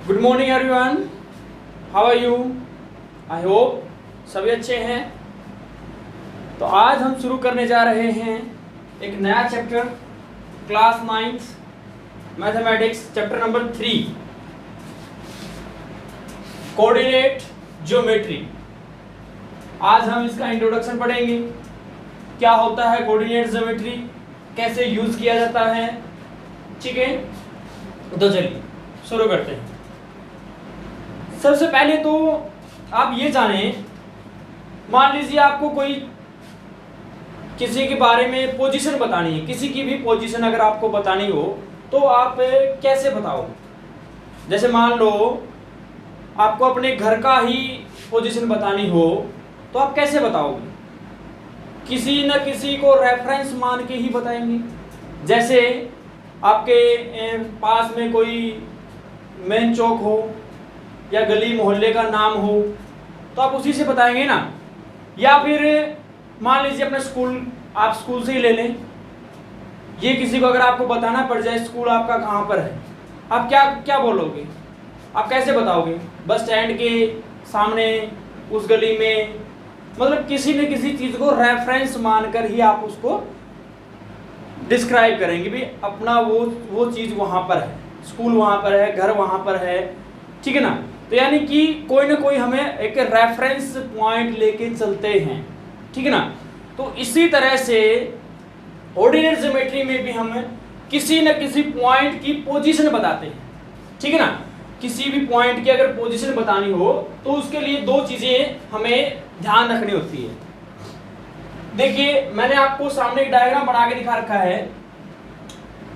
Good morning everyone, how are you? I hope सभी अच्छे हैं। तो आज हम शुरू करने जा रहे हैं एक नया chapter, class 9 mathematics, chapter number 3, coordinate geometry. आज हम इसका इंट्रोडक्शन पढ़ेंगे, क्या होता है कोऑर्डिनेट ज्योमेट्री, कैसे यूज किया जाता है। ठीक है, तो चलिए शुरू करते हैं। सबसे पहले तो आप ये जानें, मान लीजिए आपको कोई किसी के बारे में पोजीशन बतानी है, किसी की भी पोजीशन अगर आपको बतानी हो तो आप कैसे बताओगे? जैसे मान लो आपको अपने घर का ही पोजीशन बतानी हो तो आप कैसे बताओगे? किसी न किसी को रेफरेंस मान के ही बताएंगे। जैसे आपके पास में कोई मेन चौक हो या गली मोहल्ले का नाम हो तो आप उसी से बताएंगे ना। या फिर मान लीजिए अपना स्कूल, आप स्कूल से ही ले लें। ये किसी को अगर आपको बताना पड़ जाए स्कूल आपका कहाँ पर है, आप क्या क्या बोलोगे? आप कैसे बताओगे? बस स्टैंड के सामने, उस गली में, मतलब किसी न किसी चीज़ को रेफरेंस मानकर ही आप उसको डिस्क्राइब करेंगे भी अपना वो चीज़ वहाँ पर है, स्कूल वहाँ पर है, घर वहाँ पर है। ठीक है ना? तो यानी कि कोई ना कोई हमें एक रेफरेंस पॉइंट लेके चलते हैं। ठीक है ना? तो इसी तरह से ऑर्डिनेट ज्योमेट्री में भी हम किसी न किसी पॉइंट की पोजीशन बताते हैं। ठीक है ना? किसी भी पॉइंट की अगर पोजीशन बतानी हो तो उसके लिए दो चीजें हमें ध्यान रखनी होती है। देखिए, मैंने आपको सामने एक डायग्राम बना के दिखा रखा है।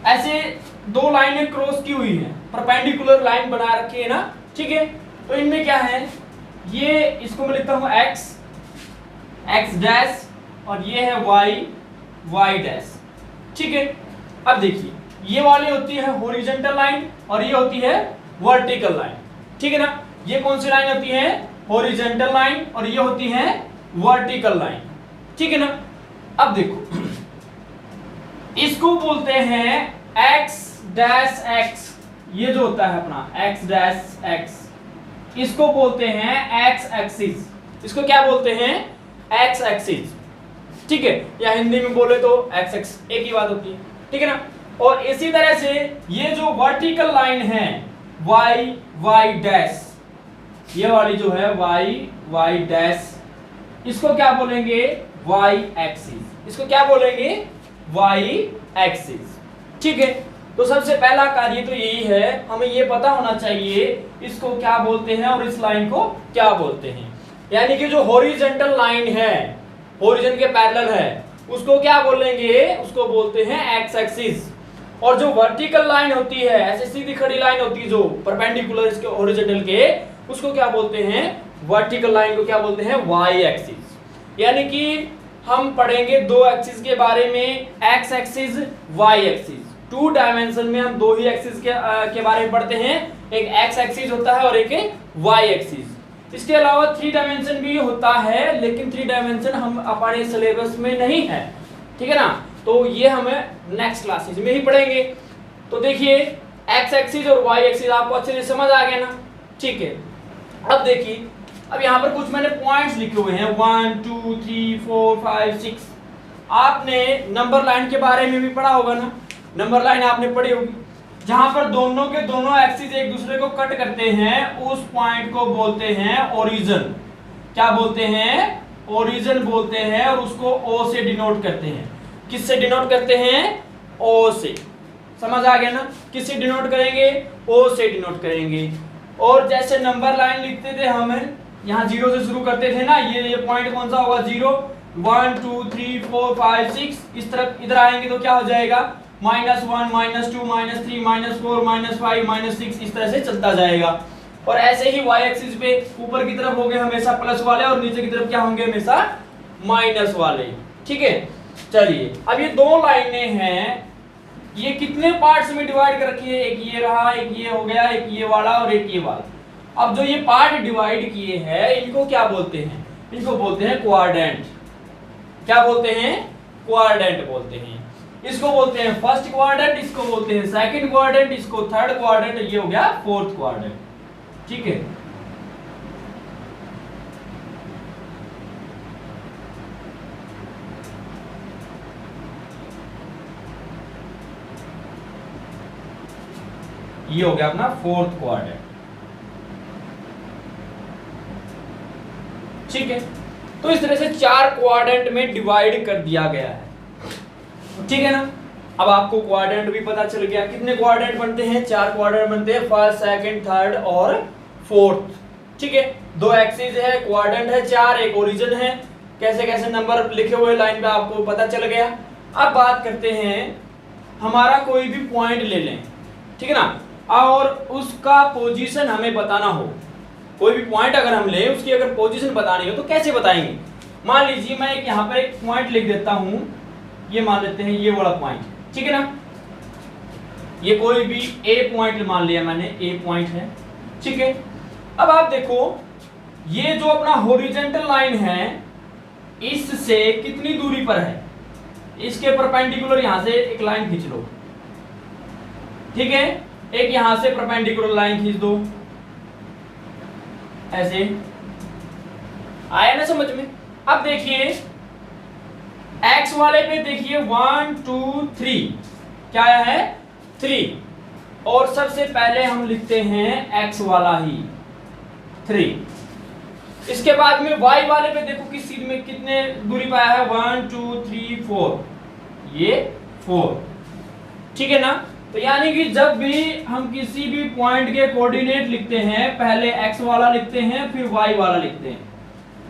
ऐसे दो लाइनें क्रॉस की हुई हैं, परपेंडिकुलर लाइन बना रखी है ना। ठीक है, तो इनमें क्या है, ये इसको मैं लिखता हूं x डैश और ये है y डैश। ठीक है, अब देखिए ये वाली होती है हॉरिजॉन्टल लाइन और ये होती है वर्टिकल लाइन। ठीक है ना? ये कौन सी लाइन होती है? हॉरिजॉन्टल लाइन और ये होती है वर्टिकल लाइन। ठीक है ना? अब देखो, इसको बोलते हैं x डैश x, ये जो होता है अपना x डैश x, इसको बोलते हैं x एक्सिस। इसको क्या बोलते हैं? x axis. ठीक है, या हिंदी में बोले तो x एक्स, एक ही बात होती है। ठीक है ना? और इसी तरह से ये जो वर्टिकल लाइन है y डैश, ये वाली जो है y डैश, इसको क्या बोलेंगे? y axis. इसको क्या बोलेंगे? y axis. ठीक है, तो सबसे पहला कार्य तो यही है, हमें ये पता होना चाहिए इसको क्या बोलते हैं और इस लाइन को क्या बोलते हैं। यानी कि जो हॉरिजॉन्टल लाइन है, हॉरिजॉन के पैरेलल है, उसको क्या बोलेंगे? उसको बोलते हैं एक्स एक्सिस। और जो वर्टिकल लाइन होती है, ऐसे सीधी खड़ी लाइन होती है जो परपेंडिकुलर इसके हॉरिजॉन्टल के, उसको क्या बोलते हैं? वर्टिकल लाइन को क्या बोलते हैं? Y axis. यानी कि हम पढ़ेंगे दो एक्सिस के बारे में, X axis, Y axis. 2 dimension में हम दो ही एक्सिस के बारे में पढ़ते हैं, एक एक्स एक्सिस होता है और एक वाई एक्सिस। इसके अलावा 3 डायमेंशन भी होता है, लेकिन 3 डायमेंशन हम अपने सिलेबस में नहीं है। ठीक है ना? तो ये हमें नेक्स्ट क्लासेस में ही पढ़ेंगे। तो देखिए, एक्स एक्सिस और वाई एक्सिस आपको अच्छे से समझ आ गया ना? ठीक है, अब देखिए, अब यहाँ पर कुछ मैंने पॉइंट्स लिखे हुए हैं, 1 2 3 4 5 6। आपने नंबर लाइन के बारे में भी पढ़ा होगा ना? नंबर लाइन आपने पढ़ी होगी, जहां पर दोनों के दोनों एक्सिस एक दूसरे को कट करते हैं, उस पॉइंट को बोलते हैं ओरिजिन। क्या बोलते हैं? ओरिजिन बोलते हैं। और उसको ओ से डिनोट करते हैं। किससे डिनोट करते हैं? ओ से। समझ आ गया ना? किससे डिनोट करेंगे? ओ से डिनोट करेंगे। और जैसे नंबर लाइन लिखते थे हम, यहाँ 0 से शुरू करते थे ना, ये पॉइंट कौन सा होगा? 0 1 2 3 4 5 6। इस तरफ इधर आएंगे तो क्या हो जाएगा? -1 -2 -3 -4 -5 -6, इस तरह से चलता जाएगा। और ऐसे ही y एक्सिस पे ऊपर की तरफ होंगे हमेशा प्लस वाले और नीचे की तरफ क्या होंगे? हमेशा माइनस वाले। ठीक है, चलिए, अब ये दो लाइनें हैं, ये कितने पार्ट्स में डिवाइड कर रखी है? एक ये रहा, एक ये हो गया, एक ये वाला और एक ये वाला। अब जो ये पार्ट डिवाइड किए हैं, इनको क्या बोलते हैं? इनको बोलते हैं क्वाड्रेंट। क्या बोलते हैं? क्वाड्रेंट बोलते हैं। इसको बोलते हैं फर्स्ट क्वाड्रेंट, इसको बोलते हैं सेकंड क्वाड्रेंट, इसको थर्ड क्वाड्रेंट, ये हो गया फोर्थ क्वाड्रेंट। ठीक है। ये हो गया अपना फोर्थ क्वाड्रेंट, ठीक है। तो इस तरह से 4 क्वाड्रेंट में डिवाइड कर दिया गया है, ठीक है ना। अब आपको क्वाड्रेंट भी पता चल गया, कितने क्वाड्रेंट बनते हैं, 4 क्वाड्रेंट बनते हैं, फर्स्ट, सेकंड, थर्ड और फोर्थ, ठीक है। 2 एक्सिस है, क्वाड्रेंट है 4, एक ओरिजिन है, कैसे कैसे नंबर लिखे हुए लाइन पे आपको पता चल गया। अब बात करते हैं, हमारा कोई भी पॉइंट ले लें, ठीक है ना, और उसका पोजीशन हमें बताना हो। कोई भी पॉइंट अगर हम लें, उसकी अगर पोजीशन बतानी हो तो कैसे बताएंगे। मान लीजिए मैं यहाँ पर एक पॉइंट लिख देता हूँ, ये मान लेते हैं ये वाला पॉइंट, ठीक है ना। ये कोई भी ए पॉइंट मान लिया मैंने, ए पॉइंट है, ठीक है। अब आप देखो, ये जो अपना हॉरिजॉन्टल लाइन है, इससे कितनी दूरी पर है, इसके परपेंडिकुलर यहां से एक लाइन खींच लो, ठीक है। एक यहां से परपेंडिकुलर लाइन खींच दो, ऐसे आया ना समझ में। अब देखिए एक्स वाले पे देखिए 1 2 3 क्या आया है 3, और सबसे पहले हम लिखते हैं एक्स वाला ही 3। इसके बाद में वाई वाले पे देखो किस सीध में कितने दूरी पे आया है 1 2 3 4, ये 4, ठीक है ना। तो यानी कि जब भी हम किसी भी पॉइंट के कोऑर्डिनेट लिखते हैं, पहले एक्स वाला लिखते हैं फिर वाई वाला लिखते हैं।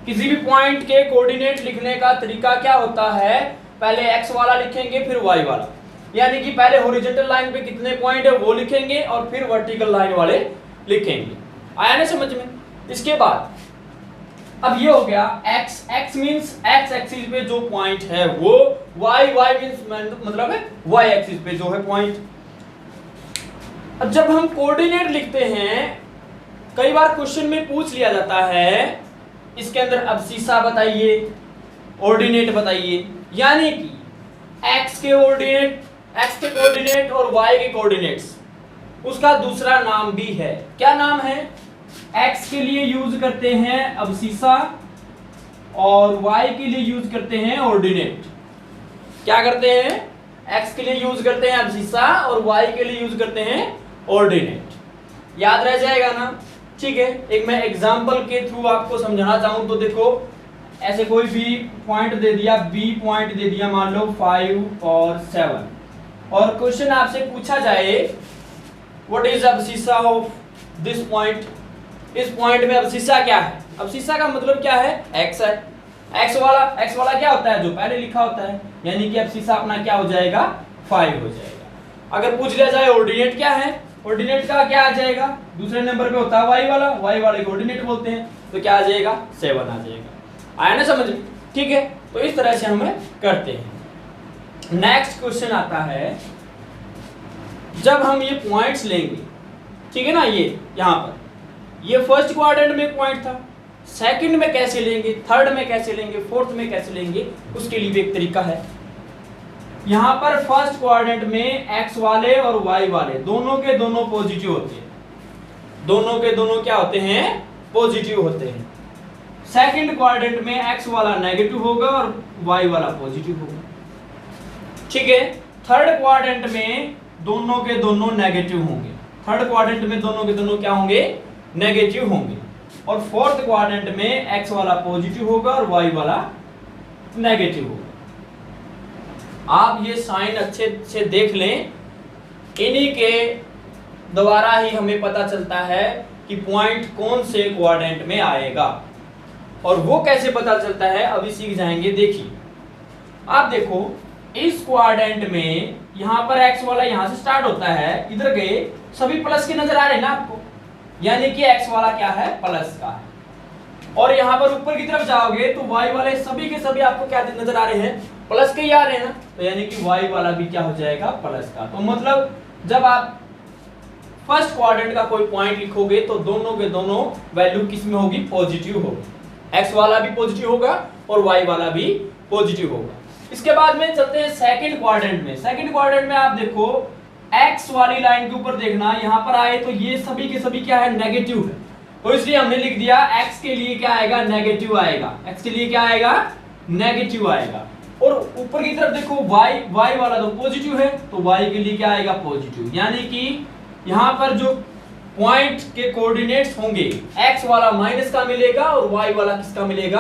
किसी भी पॉइंट के कोऑर्डिनेट लिखने का तरीका क्या होता है, पहले एक्स वाला लिखेंगे फिर वाई वाला, यानी कि पहले हॉरिजॉन्टल लाइन पे कितने पॉइंट है वो लिखेंगे और फिर वर्टिकल लाइन वाले लिखेंगे। आया ना समझ में। इसके बाद अब ये हो गया x, x means x axis पे जो पॉइंट है वो, y, y मींस मतलब है y एक्सिस पे जो है पॉइंट। अब जब हम कोऑर्डिनेट लिखते हैं, कई बार क्वेश्चन में पूछ लिया जाता है इसके अंदर अब्सिसा बताइए, ऑर्डिनेट बताइए, यानी कि x के कोऑर्डिनेट और y के कोऑर्डिनेट्स, उसका दूसरा नाम भी है। क्या नाम है, x के लिए यूज करते हैं अब्सिसा और y के लिए यूज करते हैं ऑर्डिनेट। क्या करते हैं, x के लिए यूज करते हैं अब्सिसा और y के लिए यूज करते हैं ऑर्डिनेट। याद रह जाएगा ना, ठीक है। एक मैं एग्जांपल के थ्रू आपको समझाना चाहूं तो देखो, ऐसे कोई भी पॉइंट दे दिया, b पॉइंट दे दिया, मान लो 5 और 7, और क्वेश्चन आपसे पूछा जाए what is abscissa of this point, इस पॉइंट में अब्सिसा क्या है। अब्सिसा का मतलब क्या है, x है। x वाला क्या होता है, जो पहले लिखा होता है, यानी कि अब्सिसा अपना क्या हो जाएगा 5 हो जाएगा। अगर पूछ लिया जाए ऑर्डिनेट क्या है, ऑर्डिनेट का क्या आ जाएगा, दूसरे नंबर पे होता है y वाले को ऑर्डिनेट बोलते हैं, तो क्या आ जाएगा 7 आ जाएगा। आया ना समझ में, ठीक है। तो इस तरह से हमें करते हैं। नेक्स्ट क्वेश्चन आता है, जब हम ये पॉइंट्स लेंगे, ठीक है ना, ये यहाँ पर ये फर्स्ट क्वाड्रेंट में पॉइंट था, सेकंड में कैसे लेंगे, थर्ड में कैसे लेंगे, फोर्थ में कैसे लेंगे, उसके लिए भी एक तरीका है। यहाँ पर फर्स्ट क्वाड्रेंट में x वाले और y वाले दोनों के दोनों पॉजिटिव होते हैं, दोनों के दोनों क्या होते हैं, पॉजिटिव होते हैं। सेकंड क्वाड्रेंट में x वाला नेगेटिव होगा और y वाला पॉजिटिव होगा, ठीक है। थर्ड क्वाड्रेंट में दोनों के दोनों नेगेटिव होंगे, थर्ड क्वाड्रेंट में दोनों के दोनों क्या होंगे, नेगेटिव होंगे। और फोर्थ क्वाड्रेंट में x वाला पॉजिटिव होगा और y वाला नेगेटिव होगा। आप ये साइन अच्छे से देख लें, इन्हीं के द्वारा ही हमें पता चलता है कि पॉइंट कौन से क्वाड्रेंट में आएगा, और वो कैसे पता चलता है अभी सीख जाएंगे। देखिए आप देखो, इस क्वाड्रेंट में यहाँ पर x वाला यहाँ से स्टार्ट होता है, इधर गए सभी प्लस के नजर आ रहे हैं ना आपको, यानी कि x वाला क्या है, प्लस का है। और यहाँ पर ऊपर की तरफ जाओगे तो y वाले सभी के सभी आपको क्या नजर आ रहे हैं, प्लस के ही आ रहे हैं ना, तो यानी कि y वाला भी क्या हो जाएगा, प्लस का। तो मतलब जब आप फर्स्ट क्वाड्रेंट का कोई पॉइंट लिखोगे तो दोनों के दोनों वैल्यू किस में होगी, पॉजिटिव होगी। x वाला भी पॉजिटिव होगा और y वाला भी पॉजिटिव होगा। इसके बाद में चलते हैं सेकंड क्वाड्रेंट में। सेकंड क्वाड्रेंट में आप देखो एक्स वाली लाइन के ऊपर देखना, यहाँ पर आए तो ये सभी के सभी क्या है, नेगेटिव है, तो इसलिए हमने लिख दिया एक्स के लिए क्या आएगा, नेगेटिव आएगा। एक्स के लिए क्या आएगा, नेगेटिव आएगा। और ऊपर की तरफ देखो वाई वाला तो पॉजिटिव है, तो वाई के लिए क्या आएगा, पॉजिटिव। यानी कि यहाँ पर जो पॉइंट के कोऑर्डिनेट्स होंगे, एक्स वाला माइनस का मिलेगा और वाई वाला किसका मिलेगा,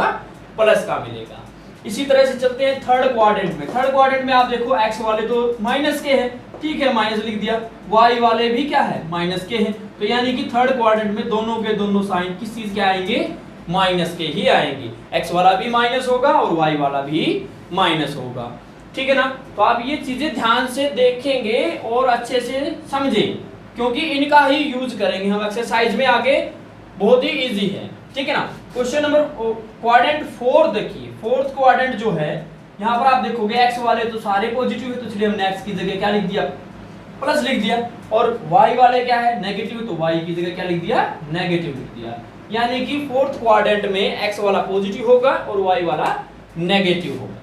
प्लस का मिलेगा। इसी तरह से चलते हैं थर्ड क्वाड्रेंट में। थर्ड क्वाड्रेंट में आप देखो एक्स वाले तो माइनस के हैं, ठीक है, माइनस लिख दिया, वाई वाले भी क्या है, माइनस के हैं। तो यानी कि थर्ड क्वाड्रेंट में दोनों के दोनों साइन किस चीज के आएंगे, माइनस के ही आएंगे। एक्स वाला भी माइनस होगा और वाई वाला भी माइनस होगा, ठीक है ना। तो आप ये चीजें ध्यान से देखेंगे और अच्छे से समझें, क्योंकि इनका ही यूज करेंगे हम एक्सरसाइज में आगे, बहुत ही इजी है, ठीक है ना। क्वेश्चन नंबर क्वाड्रेंट 4 देखिए, फोर्थ क्वाड्रेंट जो है, यहाँ पर आप देखोगे एक्स वाले तो सारे पॉजिटिव है, तो इसलिए हमने एक्स की जगह क्या लिख दिया, प्लस लिख दिया, और वाई वाले क्या है, नेगेटिव, तो वाई की जगह क्या लिख दिया, नेगेटिव लिख दिया। यानी कि फोर्थ क्वाड्रेंट में एक्स वाला पॉजिटिव होगा और वाई वाला नेगेटिव होगा,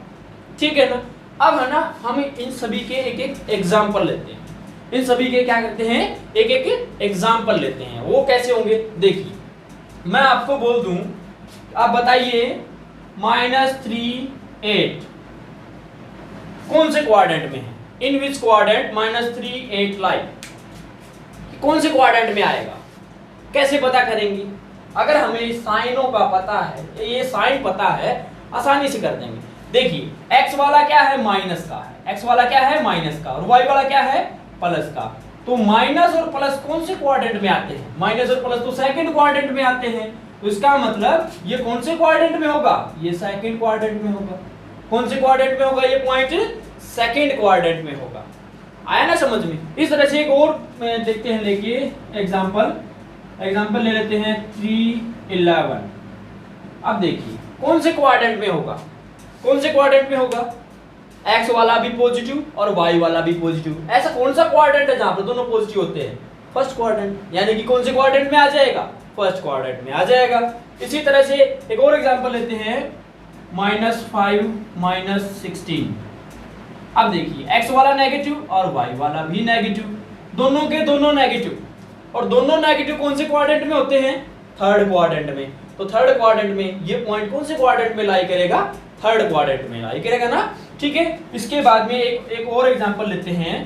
ठीक है ना। अब है ना, हम इन सभी के एक एक एग्जाम्पल लेते हैं, इन सभी के क्या करते हैं, एक एक एग्जाम्पल लेते हैं। वो कैसे होंगे, देखिए मैं आपको बोल दूं, आप बताइए -3 8 कौन से क्वाड्रेंट में है, इन विच क्वाड्रेंट -3 8 लाई, कौन से क्वाड्रेंट में आएगा, कैसे पता करेंगे। अगर हमें साइनों का पता है, ये साइन पता है, आसानी से कर देंगे। देखिए एक्स वाला क्या है, माइनस का है, एक्स वाला क्या है, माइनस का, और वाई वाला क्या है, प्लस का। तो माइनस और प्लस कौन से क्वाड्रेंट में आते हैं, माइनस और प्लस तो सेकंड क्वाड्रेंट में आते हैं। तो इसका मतलब ये कौन से क्वाड्रेंट में होगा, ये सेकंड क्वाड्रेंट में होगा। कौन से क्वाड्रेंट में होगा, ये पॉइंट सेकंड क्वाड्रेंट में होगा। आया ना समझ में। इस तरह से एक और देखते हैं, देखिए एग्जांपल ले लेते हैं 3 11। अब देखिए कौन से क्वाड्रेंट में होगा, कौन से क्वाड्रेंट में होगा, एक्स वाला भी पॉजिटिव और वाई वाला भी पॉजिटिव। ऐसा कौन सा क्वाड्रेंट है जहां पर दोनों पॉजिटिव होते हैं, फर्स्ट क्वाड्रेंट। यानी कि कौन से क्वाड्रेंट में आ जाएगा, फर्स्ट क्वाड्रेंट में आ जाएगा। इसी तरह से एक और एग्जांपल लेते हैं -5 -16। अब देखिए एक्स वाला नेगेटिव और वाई वाला भी नेगेटिव, दोनों के दोनों नेगेटिव, और दोनों नेगेटिव कौन से क्वाड्रेंट में होते हैं, थर्ड क्वाड्रेंट में। तो थर्ड क्वाड्रेंट में ये पॉइंट कौन से क्वाड्रेंट में लाई करेगा, थर्ड क्वाड्रेंट में लाई करेगा ना, ठीक है। इसके बाद में एक और एग्जांपल लेते हैं,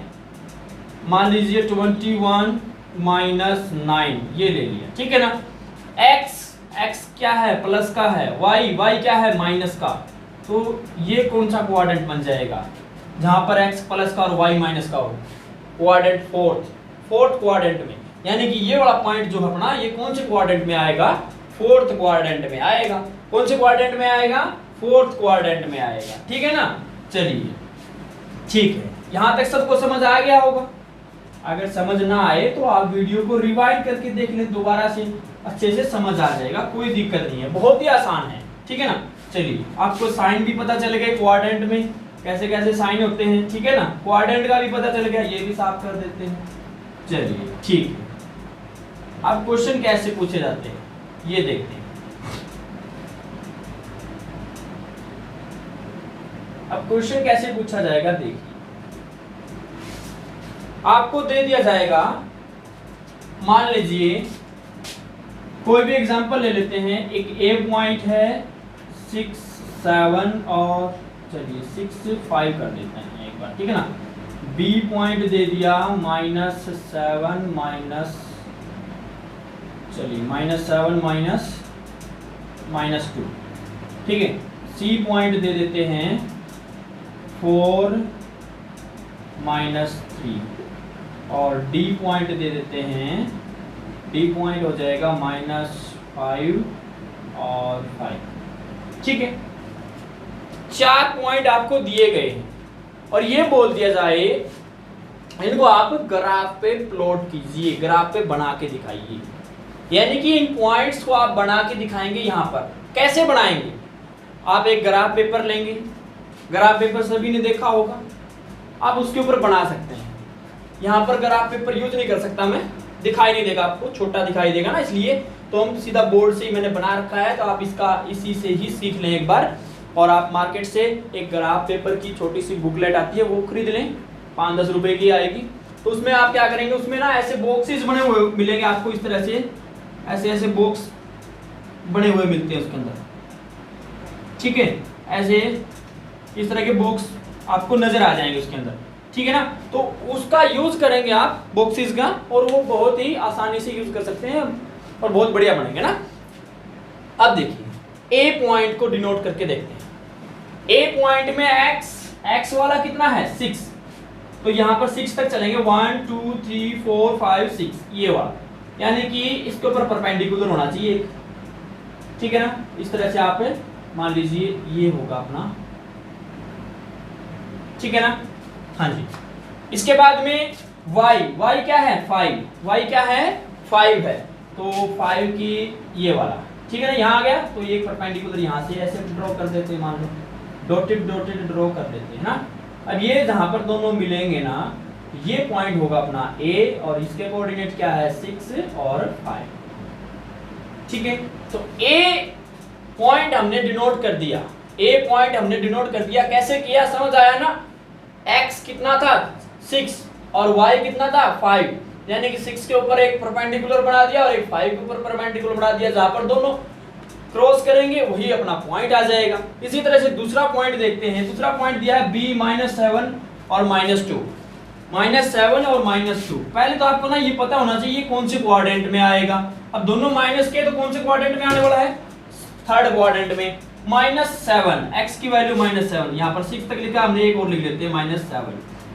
मान लीजिए 21 -9, ये ले लिया, ठीक है ना। x क्या है, प्लस का है, y क्या है, माइनस का। तो ये कौन सा क्वाड्रेंट बन जाएगा जहां पर x प्लस का और y माइनस का हो, क्वाड्रेंट फोर्थ क्वाड्रेंट में। यानी कि ये वाला पॉइंट जो है अपना, ये कौन से क्वाड्रेंट में आएगा, फोर्थ क्वाड्रेंट में आएगा। कौन से क्वाड्रेंट में आएगा, फोर्थ क्वाड्रेंट में आएगा, ठीक है ना। चलिए ठीक है, यहां तक सबको समझ आ गया होगा। अगर समझ ना आए तो आप वीडियो को रिवाइंड करके देख लें दोबारा से, अच्छे से समझ आ जाएगा, कोई दिक्कत नहीं है, बहुत ही आसान है, ठीक है ना। चलिए आपको साइन भी पता चल गए, क्वाड्रेंट में कैसे कैसे साइन होते हैं, ठीक है ना। क्वाड्रेंट का भी पता चल गया, ये भी साफ कर देते हैं। चलिए ठीक है, अब क्वेश्चन कैसे पूछे जाते हैं ये देखते हैं। अब क्वेश्चन कैसे पूछा जाएगा, देखिए आपको दे दिया जाएगा, मान लीजिए कोई भी एग्जांपल ले लेते हैं। एक ए पॉइंट है 6 7 और चलिए 6 5 कर देते हैं एक बार, ठीक है ना। बी पॉइंट दे दिया -7 चलिए -7 -2, ठीक है। सी पॉइंट दे देते हैं 4 -3 और डी पॉइंट दे देते हैं, डी पॉइंट हो जाएगा -5 और 5, ठीक है। 4 पॉइंट आपको दिए गए हैं और ये बोल दिया जाए इनको आप ग्राफ पे प्लॉट कीजिए, ग्राफ पे बना के दिखाइए। यानी कि इन पॉइंट्स को आप बना के दिखाएंगे। यहाँ पर कैसे बनाएंगे, आप एक ग्राफ पेपर लेंगे, ग्राफ पेपर सभी ने देखा होगा, आप उसके ऊपर बना सकते हैं। यहाँ पर ग्राफ पेपर यूज नहीं कर सकता मैं, दिखाई नहीं देगा आपको, छोटा दिखाई देगा ना, इसलिए तो हम सीधा बोर्ड से ही मैंने बना रखा है। तो आप इसका इसी से ही सीख लें एक बार, और आप मार्केट से एक ग्राफ पेपर की छोटी सी बुकलेट आती है वो खरीद लें, 5-10 रुपए की आएगी, तो उसमें आप क्या करेंगे, उसमें ना ऐसे बॉक्सेस बने हुए मिलेंगे आपको, इस तरह से ऐसे ऐसे बॉक्स बने हुए मिलते हैं उसके अंदर, ठीक है, ऐसे इस तरह के बॉक्स आपको नजर आ जाएंगे उसके अंदर, ठीक है ना। तो उसका यूज करेंगे आप बॉक्सेस का, और वो बहुत ही आसानी से यूज कर सकते हैं और बहुत बढ़िया बनेंगे ना। अब देखिए ए पॉइंट को डिनोट करके देखते हैं। ए पॉइंट में एक्स वाला कितना है 6, तो यहां पर 6 तक चलेंगे, 1 2 3 4 5 6 ये वाला, यानी कि इसके ऊपर परपेंडिकुलर होना चाहिए, ठीक है ना। इस तरह से आप मान लीजिए ये होगा अपना, ठीक है ना। हाँ जी, इसके बाद में y क्या है 5, y क्या है 5 है, तो 5 की ये वाला, ठीक है ना, यहाँ आ गया। तो ये परपेंडिकुलर यहाँ से ऐसे ड्रॉ कर देते हैं, मान लो डॉटेड डॉटेड ड्रॉ कर देते हैं ना। अब ये जहां पर दोनों मिलेंगे ना, ये पॉइंट होगा अपना a, और इसके कोऑर्डिनेट क्या है 6 और 5, ठीक है। तो a पॉइंट हमने डिनोट कर दिया, a पॉइंट हमने डिनोट कर दिया। कैसे किया समझ आया ना। x कितना था 6 और y कितना था 5, यानी कि 6 के ऊपर एक परपेंडिकुलर बना दिया और एक 5 के ऊपर परपेंडिकुलर बना दिया, जहां पर दोनों क्रॉस करेंगे वही अपना पॉइंट आ जाएगा। इसी तरह से दूसरा पॉइंट देखते हैं। दूसरा पॉइंट दिया है b -7 और -2, -7 और -2। पहले तो आपको ना ये पता होना चाहिए कौन से क्वाड्रेंट में आएगा। अब दोनों माइनस के, तो कौन से क्वाड्रेंट में आने वाला है, थर्ड क्वाड्रेंट में। -7 x की वैल्यू -7, यहाँ पर 6 तक लिखा, हमने एक और लिख लेते हैं -7,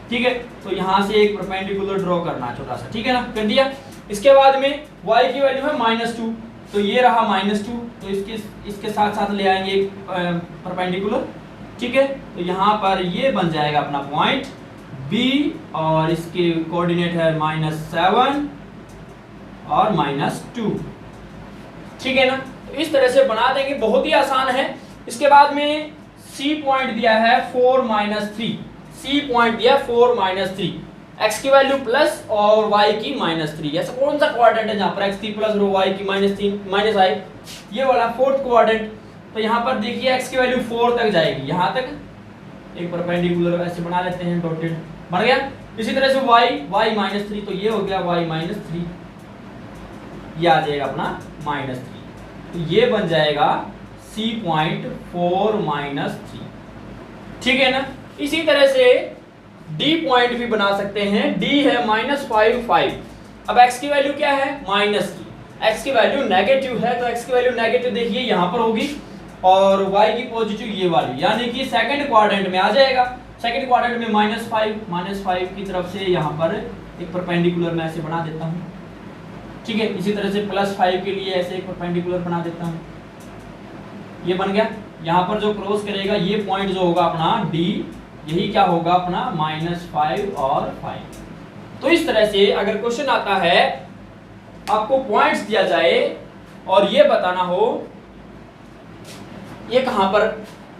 ठीक है। तो यहाँ से एक परपेंडिकुलर ड्रॉ करना छोटा सा, ठीक है ना, कर दिया। इसके बाद में y की वैल्यू है -2, तो ये रहा -2, तो इसके साथ साथ ले आएंगे एक परपेंडिकुलर, ठीक है। तो यहाँ पर ये बन जाएगा अपना पॉइंट b, और इसके कोऑर्डिनेट है -7 और -2, ठीक है ना। तो इस तरह से बना देंगे, बहुत ही आसान है। इसके बाद में c पॉइंट दिया है 4 -3, c पॉइंट दिया 4 -3, x की वैल्यू प्लस और y की -3। ऐसा कौन सा क्वाड्रेंट है जहां पर x की प्लस और y की -3 ये वाला फोर्थ क्वाड्रेंट। तो यहाँ पर देखिए x की वैल्यू 4 तक जाएगी, यहाँ तक एक परपेंडिकुलर ऐसे बना लेते हैं, डॉटेड बन गया। इसी तरह से y -3, तो ये हो गया y -3, ये आ जाएगा अपना -3, तो ये बन जाएगा c पॉइंट 4 -3, ठीक है ना। इसी तरह से d पॉइंट भी बना सकते हैं। d है -5। अब x की वैल्यू क्या है माइनस की, x की वैल्यू नेगेटिव है, तो x की वैल्यू नेगेटिव देखिए यहाँ पर होगी, और y की पॉजिटिव ये वाली, यानी कि सेकंड क्वाड्रेंट में आ जाएगा। सेकंड क्वाड्रेंट में -5 की तरफ से यहाँ पर एक परपेंडिकुलर मैं ऐसे बना देता हूँ, ठीक है। इसी तरह से +5 के लिए ऐसे एक परपेंडिकुलर बना देता हूँ, ये बन गया। यहाँ पर जो क्रॉस करेगा ये पॉइंट जो होगा अपना d, यही क्या होगा अपना -5 और 5। तो इस तरह से अगर क्वेश्चन आता है, आपको पॉइंट्स दिया जाए और ये बताना हो ये कहां पर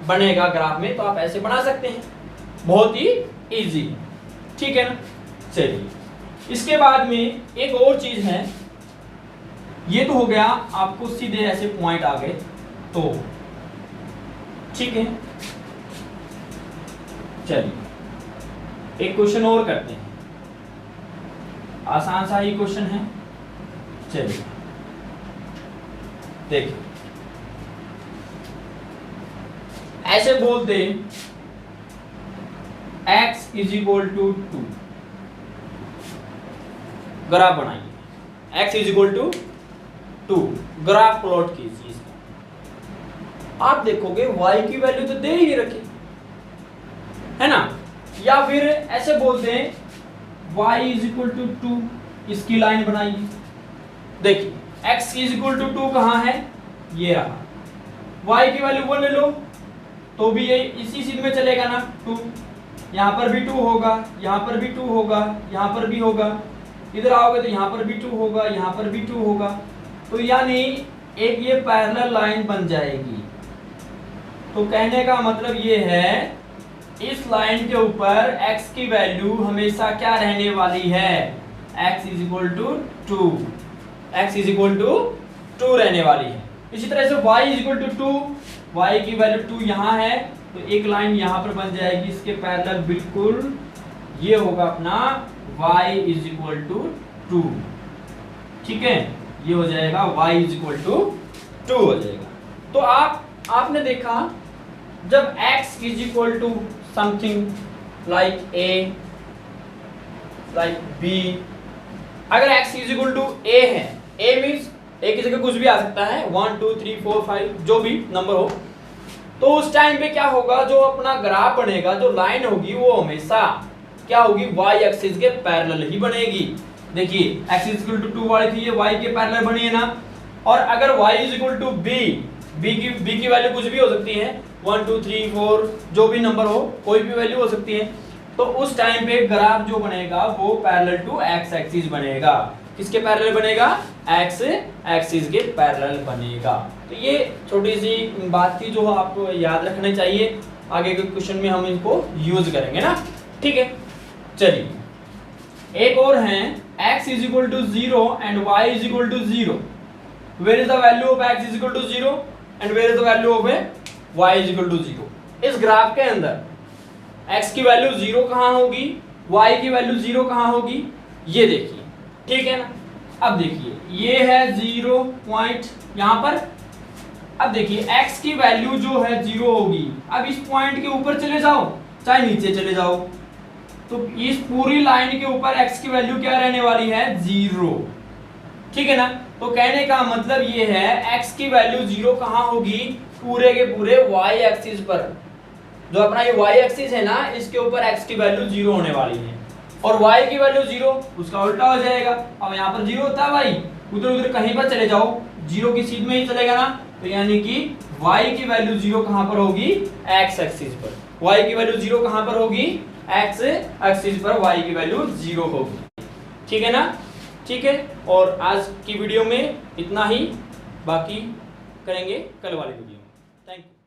बनेगा ग्राफ में, तो आप ऐसे बना सकते हैं, बहुत ही इजी, ठीक है ना। चलिए, इसके बाद में एक और चीज है, ये तो हो गया आपको सीधे ऐसे पॉइंट आ गए, तो ठीक है। चलिए एक क्वेश्चन और करते हैं, आसान सा ही क्वेश्चन है। चलिए देखिए, ऐसे बोलते x = 2, ग्राफ बनाइए, x = 2, ग्राफ प्लॉट कीजिए इसका। आप देखोगे y की वैल्यू तो दे ही रखी है ना, या फिर ऐसे बोलते हैं y = 2, इसकी लाइन बनाइए। देखिए x = 2 कहाँ है, ये रहा। y की वैल्यू 1 ले लो तो भी ये इसी सीध में चलेगा ना, 2, यहाँ पर भी 2 होगा, यहाँ पर भी 2 होगा, यहाँ पर भी होगा, इधर आओगे तो यहाँ पर भी 2 होगा, यहाँ पर भी 2 होगा। तो यानी एक ये पैरेलल लाइन बन जाएगी। तो कहने का मतलब ये है, इस लाइन के ऊपर x की वैल्यू हमेशा क्या रहने वाली है, x = 2, x = 2 रहने वाली है। इसी तरह से y = 2, y की वैल्यू 2 यहाँ है, तो एक लाइन यहाँ पर बन जाएगी इसके पैरेलल बिल्कुल, ये होगा अपना y इज इक्वल टू 2, ठीक है, ये हो जाएगा y इज इक्वल टू 2 हो जाएगा। तो आपने देखा जब x is equal to something like a like b, अगर x is equal to a है, a मीन्स a की जगह कुछ भी आ सकता है, 1 2 3 4 5 जो भी नंबर हो, तो उस टाइम पे क्या होगा, जो अपना ग्राफ बनेगा, जो लाइन होगी वो हमेशा क्या होगी, y एक्सिस के पैरेलल ही बनेगी। देखिए x इज इक्वल टू 2 वाली थी, ये y के पैरेलल बनी है ना। और अगर y is equal to b की वैल्यू कुछ भी हो सकती है, 1 2 3 4 जो भी नंबर हो, कोई भी वैल्यू हो सकती है, तो उस टाइम पे ग्राफ जो बनेगा वो पैरेलल टू x एक्सिस बनेगा। किसके पैरेलल बनेगा, x एक्सिस के पैरेलल बनेगा। तो ये छोटी सी बात थी जो आपको याद रखनी चाहिए, आगे के क्वेश्चन में हम इनको यूज करेंगे ना, ठीक है। चलिए एक और है, x is equal to 0 and y is equal to 0, where is the value of x is equal to 0 and where is the value of y is equal to 0। इस ग्राफ के अंदर x की वैल्यू 0 कहाँ होगी, y की value 0 कहाँ होगी, ये देखिए, ठीक है ना। अब देखिए ये है 0 पॉइंट यहाँ पर, अब देखिए x की वैल्यू जो है 0 होगी। अब इस पॉइंट के ऊपर चले जाओ चाहे नीचे चले जाओ, तो इस पूरी लाइन के ऊपर x की वैल्यू क्या रहने वाली है, 0, ठीक है ना। तो कहने का मतलब ये है x की वैल्यू 0 कहाँ होगी, पूरे के पूरे y एक्सिस पर, जो अपना ये y एक्सिस है ना, इसके ऊपर x की वैल्यू 0 होने वाली है, और y की वैल्यू 0, उसका उल्टा हो जाएगा। अब यहाँ पर 0 होता है भाई, उधर उधर कहीं पर चले जाओ, 0 की सीध में ही चलेगा ना, तो यानी कि y की वैल्यू 0 कहाँ पर होगी, x एक्सिस पर। y की वैल्यू 0 कहाँ पर होगी, x एक्सिस पर y की वैल्यू 0 होगी, ठीक है ना, ठीक है। और आज की वीडियो में इतना ही, बाकी करेंगे कल वाली वीडियो में। Thank you.